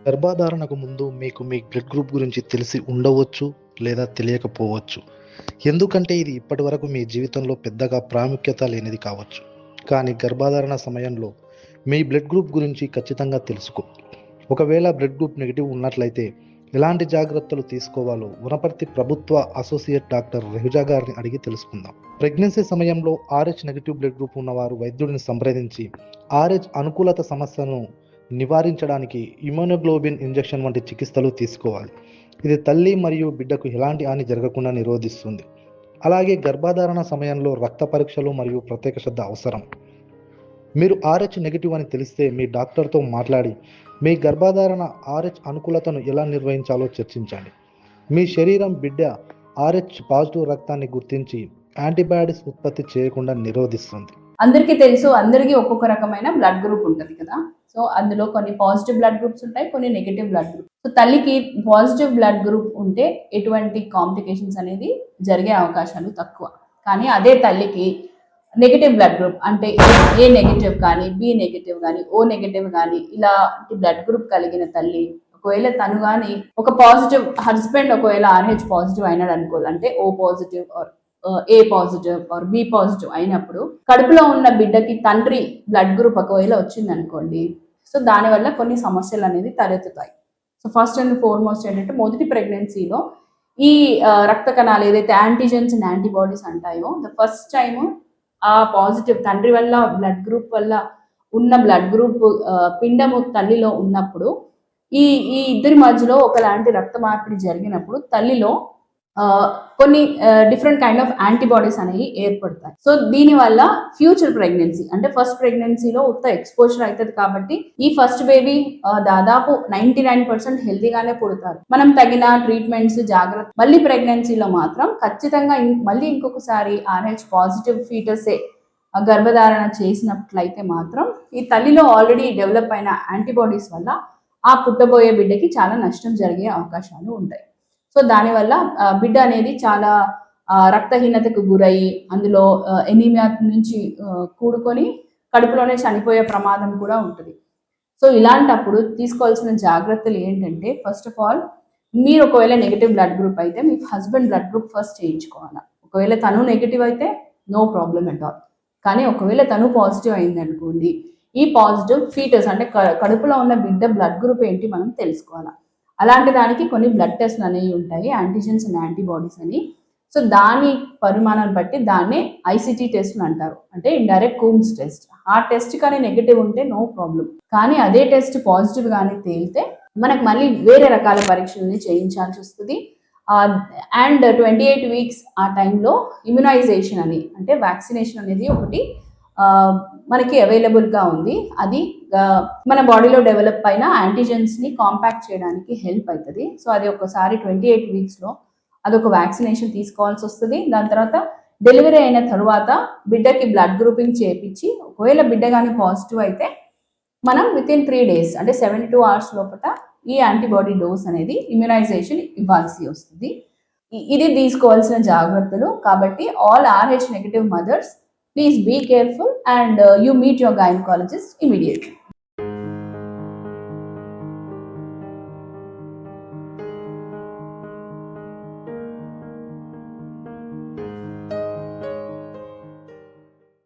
గర్భధారణకు ముందు మీకు మీ blood group గురించి తెలిసి ఉండవచ్చు లేదా తెలియకపోవచ్చు. ఎందుకంటే ఇది ఇప్పటివరకు మీ జీవితంలో పెద్దగా ప్రాముఖ్యత లేనిది కావచ్చు. కానీ గర్భధారణ సమయంలో మీ బ్లడ్ గ్రూప్ గురించి ఖచ్చితంగా తెలుసుకో. ఒకవేళ బ్లడ్ గ్రూప్ నెగిటివ్ ఉన్నట్లయితే ఎలాంటి జాగ్రత్తలు తీసుకోవాలో వనపర్తి ప్రభుత్వ అసోసియేట్ డాక్టర్ రెహుజా గారిని అడిగి తెలుసుకుందాం. ప్రెగ్నెన్సీ సమయంలో RH నెగిటివ్ బ్లడ్ గ్రూప్ ఉన్నవారు వైద్యుడిని సంప్రదించి RH అనుకూలత సమస్యను నివారించడానికి ఇమ్యునోగ్లోబిన్ ఇంజెక్షన్ వంటి చికిత్సలు తీసుకోవాలి. ఇది తల్లి మరియు బిడ్డకు ఎలాంటి హాని జరగకుండా నిరోధిస్తుంది. అలాగే గర్భధారణ సమయంలో రక్త పరీక్షలు మరియు ప్రత్యేక శ్రద్ధ అవసరం. మీరు RH నెగిటివ్ అని తెలిస్తే మీ డాక్టర్తో మాట్లాడి మీ గర్భధారణ RH అనుకూలతను ఎలా నిర్వహించాలో చర్చించండి. మీ శరీరం బిడ్డ RH పాజిటివ్ రక్తాన్ని గుర్తించి యాంటీబాడీస్ ఉత్పత్తి చేయకుండా నిరోధిస్తుంది. అందరికీ తెలుసు, అందరికీ ఒక్కొక్క రకమైన బ్లడ్ గ్రూప్ ఉంటుంది కదా. సో అందులో కొన్ని పాజిటివ్ బ్లడ్ గ్రూప్స్ ఉంటాయి, కొన్ని నెగిటివ్ బ్లడ్ గ్రూప్. సో తల్లికి పాజిటివ్ బ్లడ్ గ్రూప్ ఉంటే ఎటువంటి కాంప్లికేషన్స్ అనేది జరిగే అవకాశాలు తక్కువ. కానీ అదే తల్లికి నెగిటివ్ బ్లడ్ గ్రూప్ అంటే ఏ నెగిటివ్ కానీ, బి నెగిటివ్ కానీ, ఓ నెగిటివ్ కానీ ఇలాంటి బ్లడ్ గ్రూప్ కలిగిన తల్లి ఒకవేళ తను కానీ ఒక పాజిటివ్ హస్బెండ్ ఒకవేళ RH పాజిటివ్ అయినాడు అనుకోవాలి, అంటే O positive A positive or B positive అయినప్పుడు కడుపులో ఉన్న బిడ్డకి తండ్రి బ్లడ్ గ్రూప్ ఒకవేళ వచ్చింది అనుకోండి, సో దానివల్ల కొన్ని సమస్యలు అనేది తలెత్తుతాయి. సో ఫస్ట్ అండ్ ఫార్మోస్ట్ ఏంటంటే మొదటి ప్రెగ్నెన్సీలో ఈ రక్త కణాలు ఏదైతే యాంటీజెన్స్ అండ్ యాంటీబాడీస్ అంటాయో ద ఫస్ట్ టైం ఆ పాజిటివ్ తండ్రి వల్ల బ్లడ్ గ్రూప్ వల్ల ఉన్న బ్లడ్ గ్రూప్ పిండము తల్లిలో ఉన్నప్పుడు ఈ ఈ ఇద్దరి మధ్యలో ఒకలాంటి రక్త మార్పిడి జరిగినప్పుడు తల్లిలో కొన్ని డిఫరెంట్ కైండ్ ఆఫ్ యాంటీబాడీస్ అనేవి ఏర్పడతాయి. సో దీనివల్ల ఫ్యూచర్ ప్రెగ్నెన్సీ అంటే ఫస్ట్ ప్రెగ్నెన్సీలో ఉత్త ఎక్స్పోజర్ అవుతుంది కాబట్టి ఈ ఫస్ట్ బేబీ దాదాపు 99% హెల్తీగానే పుడతారు. మనం తగిన ట్రీట్మెంట్స్ జాగ్రత్త మళ్ళీ ప్రెగ్నెన్సీలో మాత్రం ఖచ్చితంగా మళ్ళీ ఇంకొకసారి RH పాజిటివ్ ఫీటసే గర్భధారణ చేసినట్లయితే మాత్రం ఈ తల్లిలో ఆల్రెడీ డెవలప్ అయిన యాంటీబాడీస్ వల్ల ఆ పుట్టబోయే బిడ్డకి చాలా నష్టం జరిగే అవకాశాలు ఉంటాయి. సో దానివల్ల బిడ్డ అనేది చాలా రక్తహీనతకు గురయ్యి అందులో ఎనీమియా నుంచి కూడుకొని కడుపులోనే చనిపోయే ప్రమాదం కూడా ఉంటుంది. సో ఇలాంటప్పుడు తీసుకోవాల్సిన జాగ్రత్తలు ఏంటంటే ఫస్ట్ ఆఫ్ ఆల్ మీరు ఒకవేళ నెగిటివ్ బ్లడ్ గ్రూప్ అయితే మీ హస్బెండ్ బ్లడ్ గ్రూప్ ఫస్ట్ చేయించుకోవాలి. ఒకవేళ తను నెగిటివ్ అయితే నో ప్రాబ్లం ఎట్ ఆల్. కానీ ఒకవేళ తను పాజిటివ్ అయింది అనుకోండి, ఈ పాజిటివ్ ఫీటస్ అంటే కడుపులో ఉన్న బిడ్డ బ్లడ్ గ్రూప్ ఏంటి మనం తెలుసుకోవాలి. అలాంటి దానికి కొన్ని బ్లడ్ టెస్ట్లు అనేవి ఉంటాయి, యాంటీజెన్స్ అండ్ యాంటీబాడీస్ అని. సో దాని పరిమాణాన్ని బట్టి దాన్నే ICT టెస్ట్లు అంటారు, అంటే ఇండైరెక్ట్ కూమ్స్ టెస్ట్. ఆ టెస్ట్ కానీ నెగిటివ్ ఉంటే నో ప్రాబ్లం. కానీ అదే టెస్ట్ పాజిటివ్ కానీ తేలితే మనకు మళ్ళీ వేరే రకాల పరీక్షలని చేయించాల్సి వస్తుంది. అండ్ 28 వీక్స్ ఆ టైంలో ఇమ్యునైజేషన్ అని అంటే వ్యాక్సినేషన్ అనేది ఒకటి మనకి అవైలబుల్గా ఉంది. అది మన బాడీలో డెవలప్ అయిన యాంటీజెన్స్ని కాంపాక్ట్ చేయడానికి హెల్ప్ అవుతుంది. సో అది ఒకసారి 28 వీక్స్లో అదొక వ్యాక్సినేషన్ తీసుకోవాల్సి వస్తుంది. దాని తర్వాత డెలివరీ అయిన తర్వాత బిడ్డకి బ్లడ్ గ్రూపింగ్ చేయించి ఒకవేళ బిడ్డ కానీ పాజిటివ్ అయితే మనం వితిన్ 3 days అంటే 72 hours లోపల ఈ యాంటీబాడీ డోస్ అనేది ఇమ్యునైజేషన్ ఇవ్వాల్సి వస్తుంది. ఇది తీసుకోవాల్సిన జాగ్రత్తలు. కాబట్టి all RH negative mothers, please be careful and you meet your gynecologist immediately.